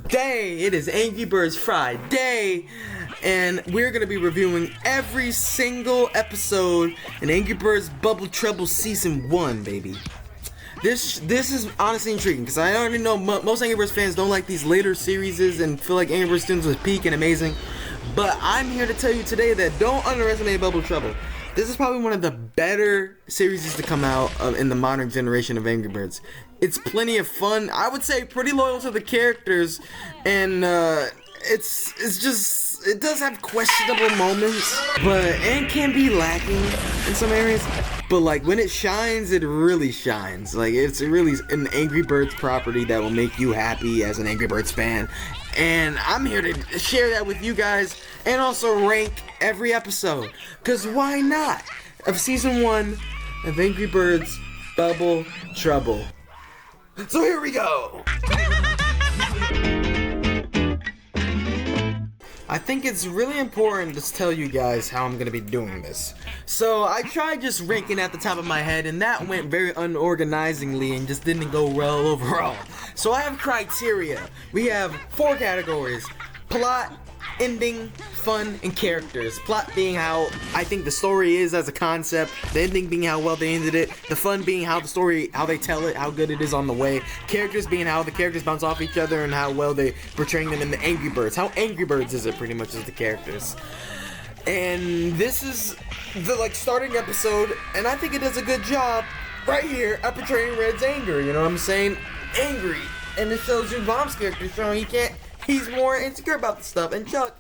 the day. It is Angry Birds Friday, and we're gonna be reviewing every single episode in Angry Birds Bubble Trouble Season 1, baby. This is honestly intriguing because I already know most Angry Birds fans don't like these later series and feel like Angry Birds Students was peak and amazing. But I'm here to tell you today that don't underestimate Bubble Trouble. This is probably one of the better series to come out in the modern generation of Angry Birds. It's plenty of fun. I would say pretty loyal to the characters, and it does have questionable moments, and can be lacking in some areas. But like when it shines, it really shines. Like it's really an Angry Birds property that will make you happy as an Angry Birds fan. And I'm here to share that with you guys and also rank every episode. Cause why not? Of Season 1 of Angry Birds Bubble Trouble. So here we go! I think it's really important to tell you guys how I'm going to be doing this. So I tried just ranking at the top of my head, and that went very unorganizingly and just didn't go well overall. So I have criteria. We have 4 categories: plot, ending, fun, and characters. Plot being how I think the story is as a concept, the ending being how well they ended it, the fun being how they tell it, how good it is on the way, characters being how the characters bounce off each other and how well they portraying them in the Angry Birds. How Angry Birds is it pretty much as the characters. And this is the starting episode, and I think it does a good job right here at portraying Red's anger, you know what I'm saying? Angry. And it shows you Mom's character showing he's more insecure about the stuff, and Chuck,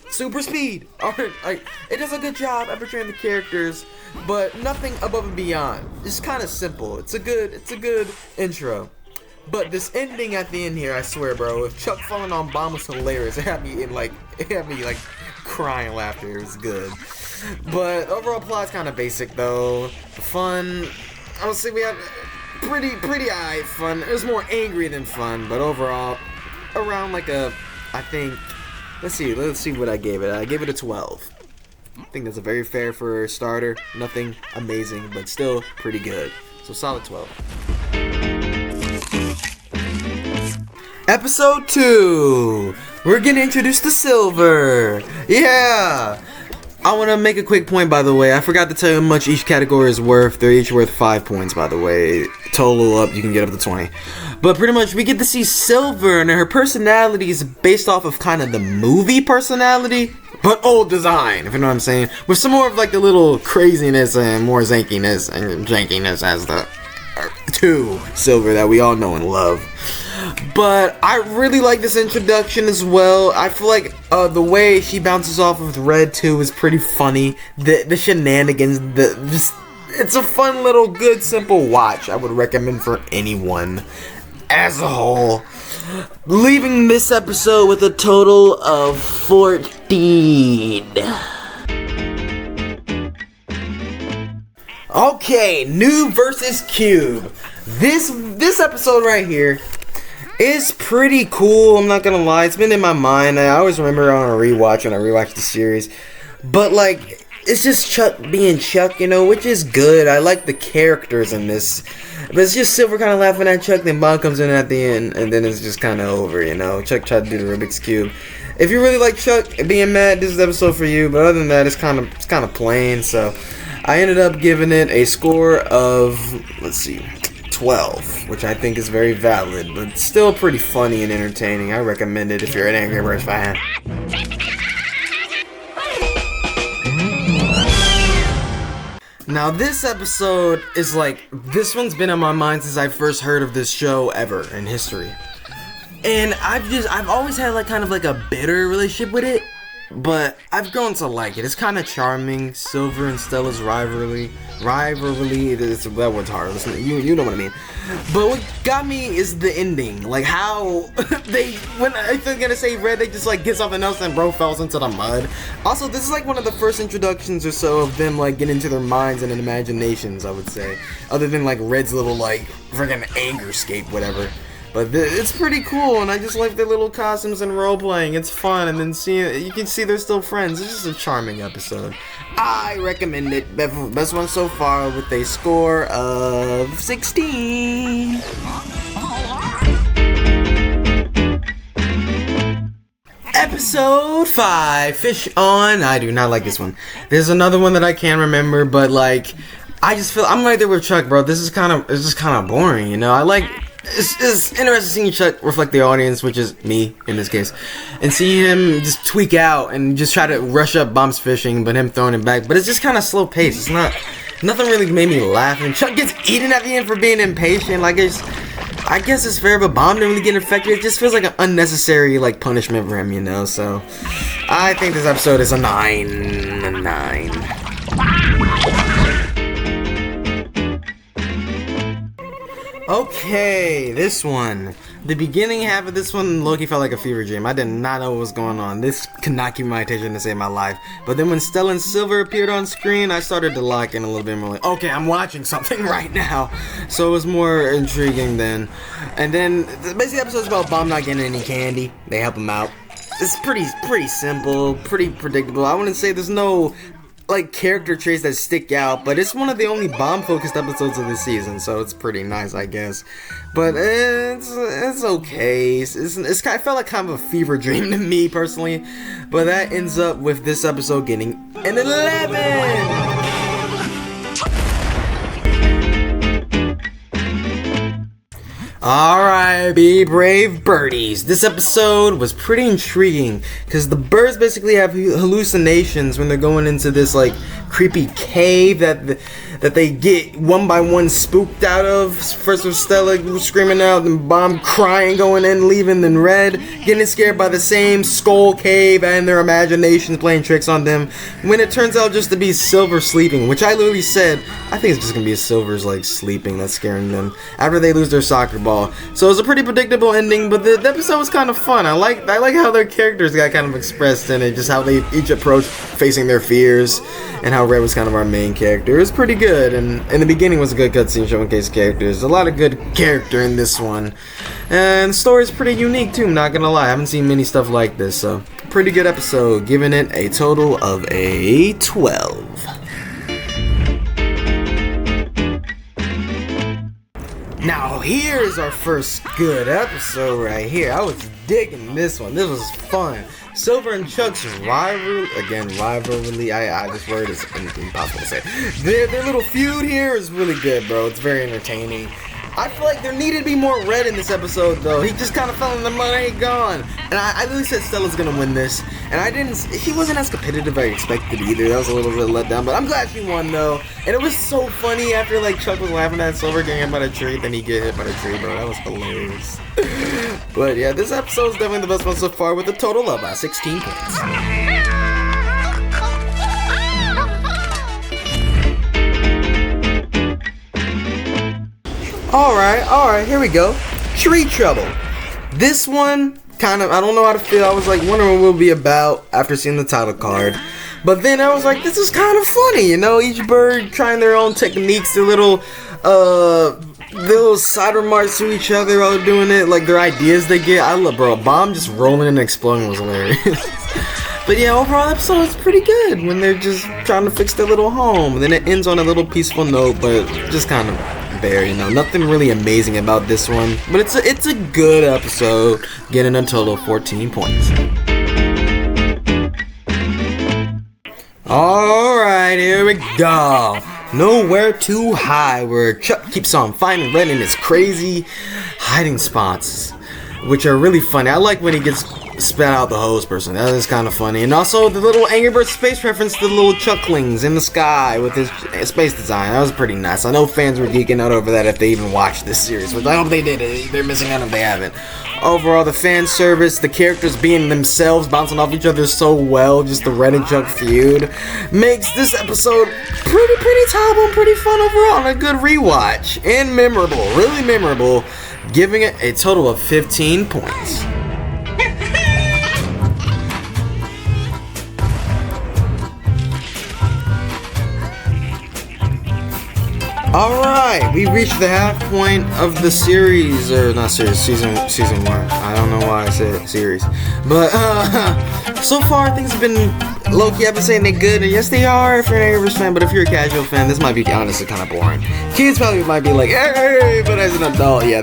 super speed. It does a good job at portraying the characters, but nothing above and beyond. It's kind of simple. It's a good intro. But this ending at the end here, I swear, bro, if Chuck falling on Bomb was hilarious. It had me crying laughter. It was good. But overall plot's kind of basic though. The fun, I would say we have pretty high fun. It was more angry than fun, but overall around I think, let's see what I gave it. I gave it a 12. I think that's a very fair for a starter. Nothing amazing, but still pretty good. So solid 12. Episode 2. We're getting introduced to Silver. Yeah. I want to make a quick point, by the way. I forgot to tell you how much each category is worth. They're each worth 5 points, by the way. Total up, you can get up to 20. But pretty much, we get to see Silver, and her personality is based off of kind of the movie personality, but old design, if you know what I'm saying. With some more of the little craziness and more zankiness and jankiness as the 2 Silver that we all know and love. But I really like this introduction as well. I feel like the way she bounces off of Red too is pretty funny. The shenanigans, it's a fun little good simple watch. I would recommend for anyone as a whole. Leaving this episode with a total of 14. Okay, New versus Cube. This episode right here is pretty cool, I'm not gonna lie. It's been in my mind. I always remember on a rewatch when I rewatched the series. But it's just Chuck being Chuck, which is good. I like the characters in this. But it's just Silver kind of laughing at Chuck, then Bob comes in at the end, and then it's just kind of over, Chuck tried to do the Rubik's Cube. If you really like Chuck being mad, this is the episode for you. But other than that, it's kind of plain. So I ended up giving it a score of, 12, which I think is very valid, but still pretty funny and entertaining. I recommend it if you're an Angry Birds fan. Now this episode is this one's been on my mind since I first heard of this show ever in history. And I've always had a bitter relationship with it, but I've grown to like it. It's kind of charming. Silver and Stella's rivalry. That word's hard. Listen, you know what I mean. But what got me is the ending. How when I was gonna say Red, they just get something else and bro falls into the mud. Also, this is one of the first introductions or so of them getting into their minds and imaginations, I would say. Other than Red's little freaking anger escape, whatever. But it's pretty cool, and I just like their little costumes and role-playing. It's fun, and then you can see they're still friends. It's just a charming episode. I recommend it. Best one so far with a score of 16. Episode 5, Fish On. I do not like this one. There's another one that I can't remember, but like, I just feel I'm right there with Chuck, bro. This is just kind of boring, you know. It's interesting seeing Chuck reflect the audience, which is me in this case, and seeing him just tweak out and just try to rush up Bomb's fishing, but him throwing it back. But it's just kind of slow paced. It's not nothing really made me laugh. And Chuck gets eaten at the end for being impatient. Like I guess it's fair, but Bomb didn't really get affected. It just feels like an unnecessary like punishment for him, you know. So I think this episode is a 9. Okay, this one. The beginning half of this one, Loki felt like a fever dream. I did not know what was going on. This could not keep my attention to save my life. But then when Stella and Silver appeared on screen, I started to lock in a little bit more like, okay, I'm watching something right now. So it was more intriguing then. And then, basically the episode's about Bomb not getting any candy. They help him out. It's pretty simple, pretty predictable. I wouldn't say there's no like character traits that stick out, but it's one of the only Bomb-focused episodes of the season, so it's pretty nice, I guess. But it's okay. It's kind of felt like kind of a fever dream to me personally, but that ends up with this episode getting an 11. Alright, be brave birdies. This episode was pretty intriguing because the birds basically have hallucinations when they're going into this like creepy cave that they get one by one spooked out of. First with Stella screaming out, then Bomb crying, going in, leaving, then Red getting scared by the same skull cave and their imaginations playing tricks on them. When it turns out just to be Silver sleeping, which I literally said, I think it's just gonna be Silver's like sleeping that's scaring them after they lose their soccer ball. So it was a pretty predictable ending, but the episode was kind of fun. I like how their characters got kind of expressed in it, just how they each approached facing their fears, and how Red was kind of our main character. It was pretty good, and in the beginning was a good cutscene showcase characters. A lot of good character in this one, and the story's pretty unique too. Not gonna lie, I haven't seen many stuff like this, so pretty good episode. Giving it a total of a 12. Now here's our first good episode right here. I was digging this one. This was fun. Silver and Chuck's rivalry. This word is impossible to say. Their little feud here is really good, bro. It's very entertaining. I feel like there needed to be more Red in this episode, though. He just kind of fell in the mud and he gone. And I really said Stella's gonna win this, and he wasn't as competitive as I expected either. That was a little bit let down, but I'm glad she won though. And it was so funny after like Chuck was laughing at Silver getting hit by the tree, then he get hit by the tree, bro. That was hilarious. But yeah, this episode is definitely the best one so far with a total of 16 points. Alright, here we go. Tree Trouble. This one, kind of, I don't know how to feel. I was like wondering what it would be about after seeing the title card. But then I was like, this is kind of funny, you know? Each bird trying their own techniques, their little side remarks to each other while they're doing it, like their ideas they get. I love, bro, Bomb just rolling and exploding was hilarious. But yeah, overall episode is pretty good when they're just trying to fix their little home. And then it ends on a little peaceful note, but just kind of bare, you know. Nothing really amazing about this one, but it's a good episode, getting a total of 14 points. Alright, here we go. Nowhere Too High, where Chuck keeps on finding Red in his crazy hiding spots, which are really funny. I like when he gets spat out the hose person. That is kind of funny. And also the little Angry Birds space reference to the little Chucklings in the sky with his space design. That was pretty nice. I know fans were geeking out over that if they even watched this series, which I hope they did. They're missing out if they haven't. Overall, the fan service, the characters being themselves, bouncing off each other so well, just the Red and Chuck feud, makes this episode pretty tolerable and pretty fun overall, and a good rewatch. And memorable, really memorable, giving it a total of 15 points. Alright, we reached the half point of the series, or not series, season 1. I don't know why I said series. But, so far things have been low-key. I've been saying they're good, and yes they are if you're an Angry Birds fan, but if you're a casual fan, this might be honestly kind of boring. Kids probably might be like, hey, but as an adult, yeah,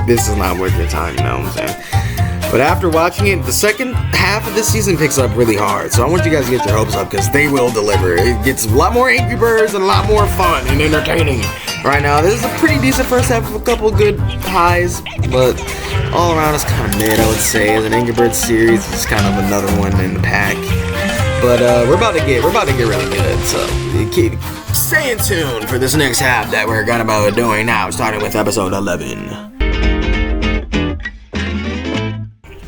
this is not worth your time, you know what I'm saying? But after watching it, the second half of this season picks up really hard. So I want you guys to get your hopes up because they will deliver. It gets a lot more Angry Birds and a lot more fun and entertaining. Right now, this is a pretty decent first half with a couple good highs, but all around it's kind of mid, I would say. As an Angry Birds series, it's kind of another one in the pack. But we're about to get really good. So stay tuned for this next half that we're gonna be doing now, starting with episode 11.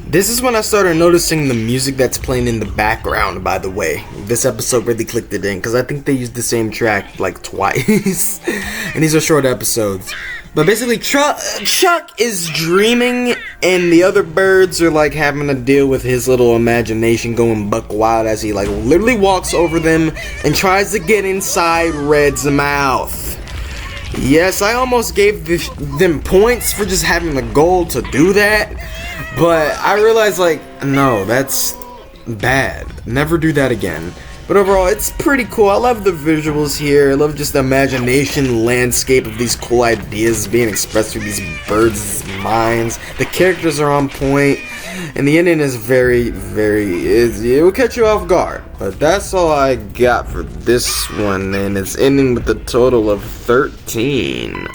This is when I started noticing the music that's playing in the background, by the way. This episode really clicked it in, because I think they used the same track, like, twice. And these are short episodes. But basically, Chuck is dreaming, and the other birds are, like, having to deal with his little imagination going buck wild as he, like, literally walks over them and tries to get inside Red's mouth. Yes, I almost gave them points for just having the goal to do that. But I realized, like, no, that's bad. Never do that again. But overall, it's pretty cool. I love the visuals here. I love just the imagination landscape of these cool ideas being expressed through these birds' minds. The characters are on point. And the ending is very, it will catch you off guard. But that's all I got for this one. And it's ending with a total of 13.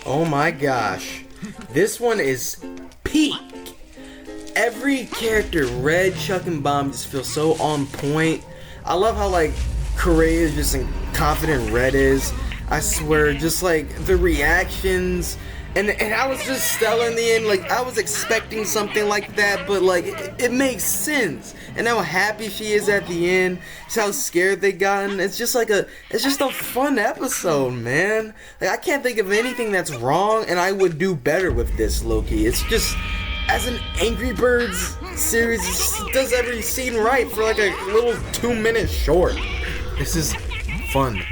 Oh my gosh, this one is peak. Every character, Red, Chuck, and Bomb, just feel so on point. I love how, like, Correa is just confident Red is. I swear, just like the reactions. And I was just Stella in the end. Like, I was expecting something like that, but like it makes sense. And how happy she is at the end. Just how scared they gotten. It's just a fun episode, man. Like, I can't think of anything that's wrong, and I would do better with this, Loki. It's just, as an Angry Birds series, it does every scene right for like a little 2-minute short. This is fun,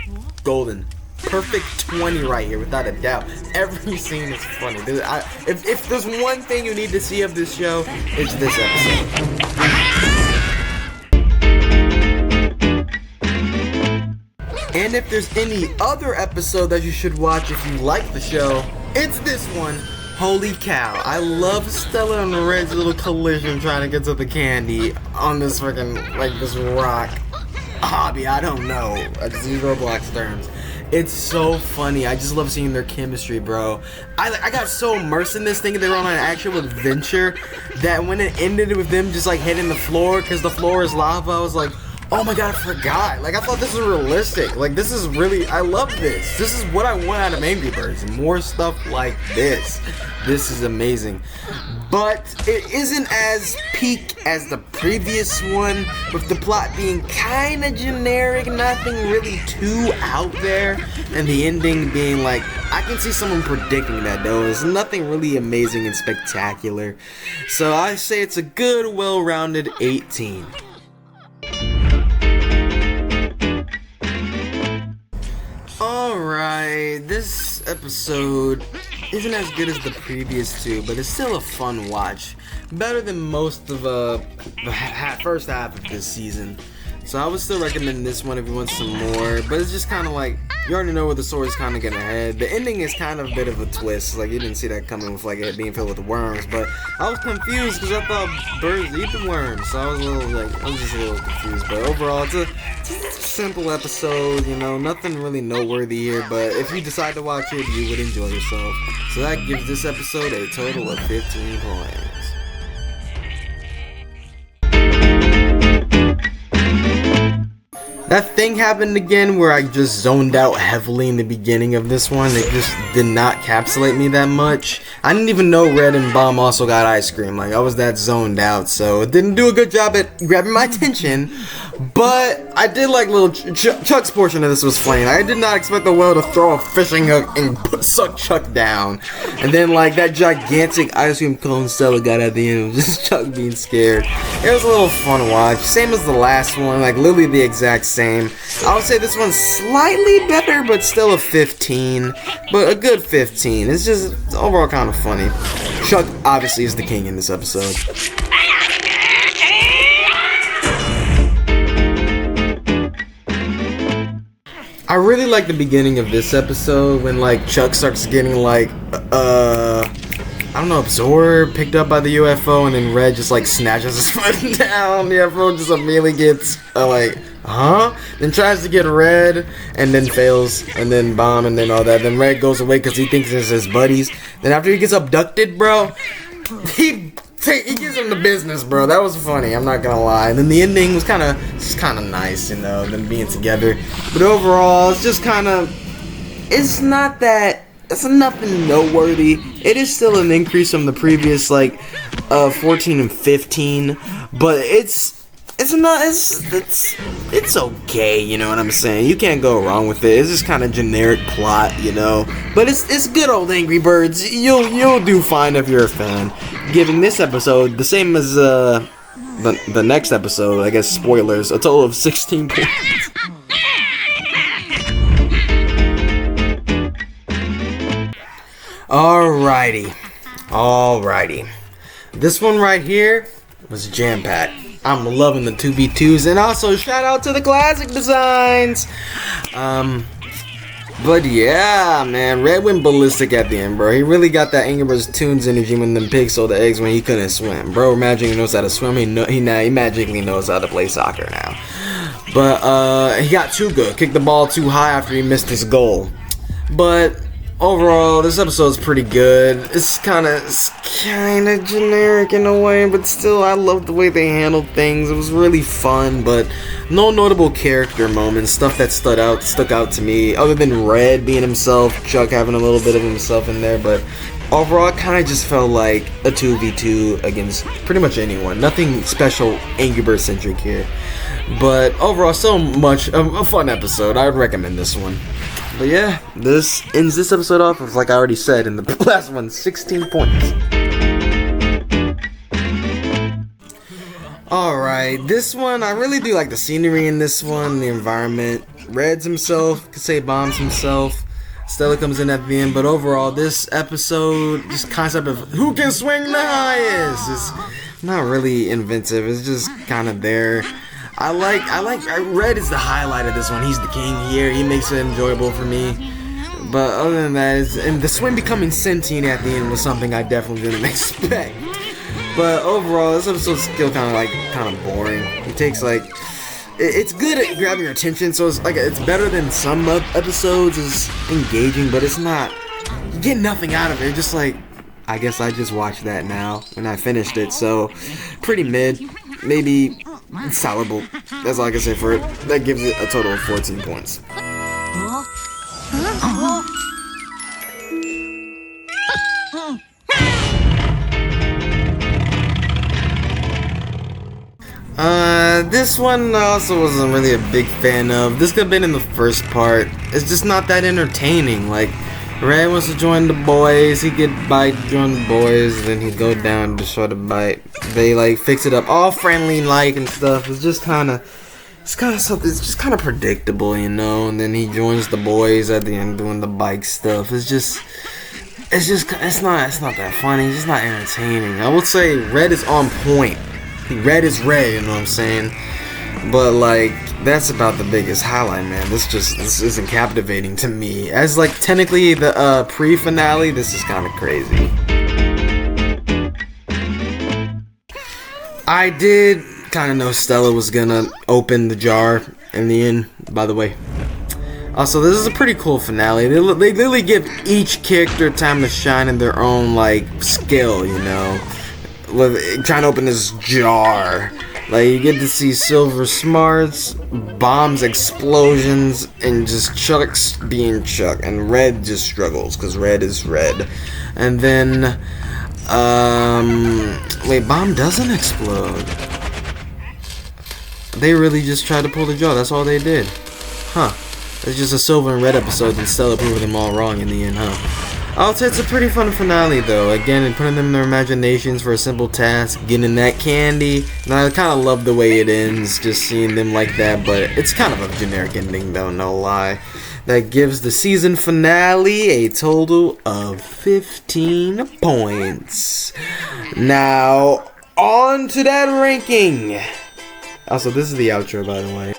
golden. Perfect 20 right here, without a doubt. Every scene is funny. If there's one thing you need to see of this show, it's this episode. And if there's any other episode that you should watch if you like the show, it's this one. Holy cow. I love Stella and Red's little collision trying to get to the candy on this freaking, like, this rock hobby. I don't know. It's these Roblox terms. It's so funny. I just love seeing their chemistry, bro. I got so immersed in this thinking they were on an actual adventure that when it ended with them just like hitting the floor because the floor is lava, I was like, oh my god, I forgot. Like, I thought this was realistic. Like, this is really, I love this. This is what I want out of Angry Birds. More stuff like this. This is amazing. But it isn't as peak as the previous one, with the plot being kind of generic, nothing really too out there, and the ending being like, I can see someone predicting that though. It's nothing really amazing and spectacular. So I say it's a good, well-rounded 18. Alright, this episode isn't as good as the previous two, but it's still a fun watch. Better than most of the first half of this season. So I would still recommend this one if you want some more, but it's just kind of like, you already know where the story's kind of gonna head. The ending is kind of a bit of a twist, like you didn't see that coming with like it being filled with worms, but I was confused because I thought birds eat the worms, so I was just a little confused, but overall it's a simple episode, you know, nothing really noteworthy here, but if you decide to watch it, you would enjoy yourself. So that gives this episode a total of 15 points. That thing happened again where I just zoned out heavily in the beginning of this one. It just did not encapsulate me that much. I didn't even know Red and Bomb also got ice cream. Like, I was that zoned out, so it didn't do a good job at grabbing my attention. But I did like little Chuck's portion of this was funny. I did not expect the whale to throw a fishing hook and suck Chuck down. And then like that gigantic ice cream cone Stella got at the end. It was just Chuck being scared. It was a little fun watch. Same as the last one, like literally the exact same. I would say this one's slightly better, but still a 15. But a good 15. It's just overall kind of funny. Chuck obviously is the king in this episode. I really like the beginning of this episode when like Chuck starts getting like I don't know, absorbed, picked up by the UFO, and then Red just like snatches his foot down. The UFO just immediately gets like, huh? Then tries to get Red, and then fails, and then bomb, and then all that. Then Red goes away because he thinks it's his buddies. Then after he gets abducted, bro, he gives him the business, bro. That was funny, I'm not gonna lie. And then the ending was kind of nice, you know, them being together. But overall, it's just kind of, it's not that. It's nothing noteworthy. It is still an increase from the previous 14 and 15, but it's okay, you know what I'm saying? You can't go wrong with it. It's just kind of generic plot, you know. But it's good old Angry Birds. You'll do fine if you're a fan. Giving this episode the same as the next episode, I guess spoilers, a total of 16 points. Alrighty. This one right here was jam-packed. I'm loving the 2v2s, and also shout out to the classic designs. But yeah, man, Red went ballistic at the end, bro. He really got that Angry Birds Toons energy when them pigs sold the eggs when he couldn't swim. Bro magically knows how to swim. He magically knows how to play soccer now. But he got too good. Kicked the ball too high after he missed his goal. But overall, this episode's pretty good. It's kind of generic in a way, but still, I love the way they handled things. It was really fun, but no notable character moments, stuff that stuck out to me, other than Red being himself, Chuck having a little bit of himself in there, but overall, it kind of just felt like a 2v2 against pretty much anyone. Nothing special Angry Birds centric here. But overall, so much a fun episode. I would recommend this one. But yeah, this ends this episode off with, like I already said in the last one, 16 points. Alright, this one, I really do like the scenery in this one, the environment. Red's himself, could say Bomb's himself. Stella comes in at the end, but overall, this episode, just concept of who can swing the highest is not really inventive. It's just kind of there. I like Red is the highlight of this one. He's the king here. He makes it enjoyable for me. But other than that, and the swim becoming sentient at the end was something I definitely didn't expect. But overall, this episode's still kind of boring. It takes it's good at grabbing your attention, so it's better than some episodes. It's engaging, but it's not. You get nothing out of it. It's just I guess I just watched that now when I finished it. So pretty mid, maybe. It's tolerable. That's all I can say for it. That gives it a total of 14 points. This one I also wasn't really a big fan of. This could have been in the first part. It's just not that entertaining. Red wants to join the boys. He get bite, join the boys, then he'd go down to try to bite. They fix it up all friendly and stuff. It's just kind of something. It's just kind of predictable, you know. And then he joins the boys at the end doing the bike stuff. It's not that funny. It's just not entertaining. I would say Red is on point. Red is Red, you know what I'm saying? But that's about the biggest highlight, man. This isn't captivating to me. As technically the pre-finale, this is kind of crazy. I did kind of know Stella was gonna open the jar in the end, by the way. Also, this is a pretty cool finale. They literally give each character time to shine in their own skill, you know. Trying to open this jar. You get to see Silver smarts, Bomb's explosions, and just Chuck's being Chuck, and Red just struggles because Red is Red. And then wait, Bomb doesn't explode. They really just tried to pull the jar. That's all they did. Huh. It's just a Silver and Red episode, and Stella proved them all wrong in the end, huh? I'll say it's a pretty fun finale, though. Again, putting them in their imaginations for a simple task, getting that candy. And I kind of love the way it ends, just seeing them like that. But it's kind of a generic ending, though, no lie. That gives the season finale a total of 15 points. Now, on to that ranking. Also, this is the outro, by the way.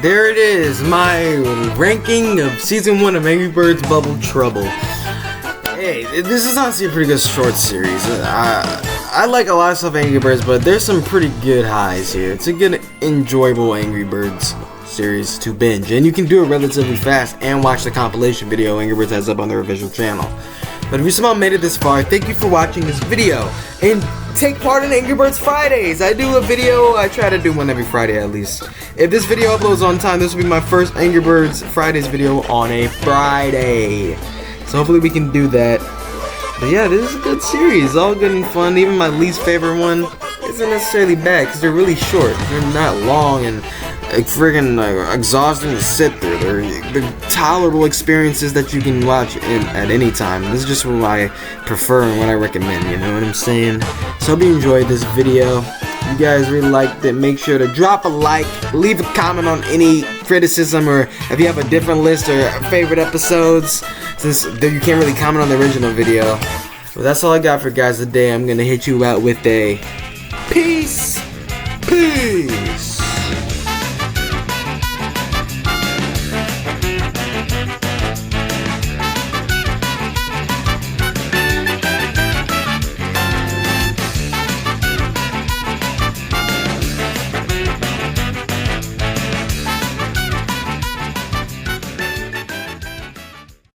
there it is, my ranking of Season 1 of Angry Birds Bubble Trouble. Hey, this is honestly a pretty good short series. I like a lot of stuff Angry Birds, but there's some pretty good highs here. It's a good, enjoyable Angry Birds series to binge, and you can do it relatively fast and watch the compilation video Angry Birds has up on their official channel. But if you somehow made it this far, thank you for watching this video, and take part in Angry Birds Fridays. I do a video, I try to do one every Friday at least. If this video uploads on time, this will be my first Angry Birds Fridays video on a Friday. So hopefully we can do that. But yeah, this is a good series, all good and fun. Even my least favorite one isn't necessarily bad, because they're really short. They're not long and friggin' exhausting to sit through. They're tolerable experiences that you can watch at any time. This is just what I prefer and what I recommend, you know what I'm saying? So hope you enjoyed this video. If you guys really liked it, make sure to drop a like, leave a comment on any criticism, or if you have a different list or favorite episodes, since you can't really comment on the original video. Well, that's all I got for you guys today. I'm gonna hit you out with a peace.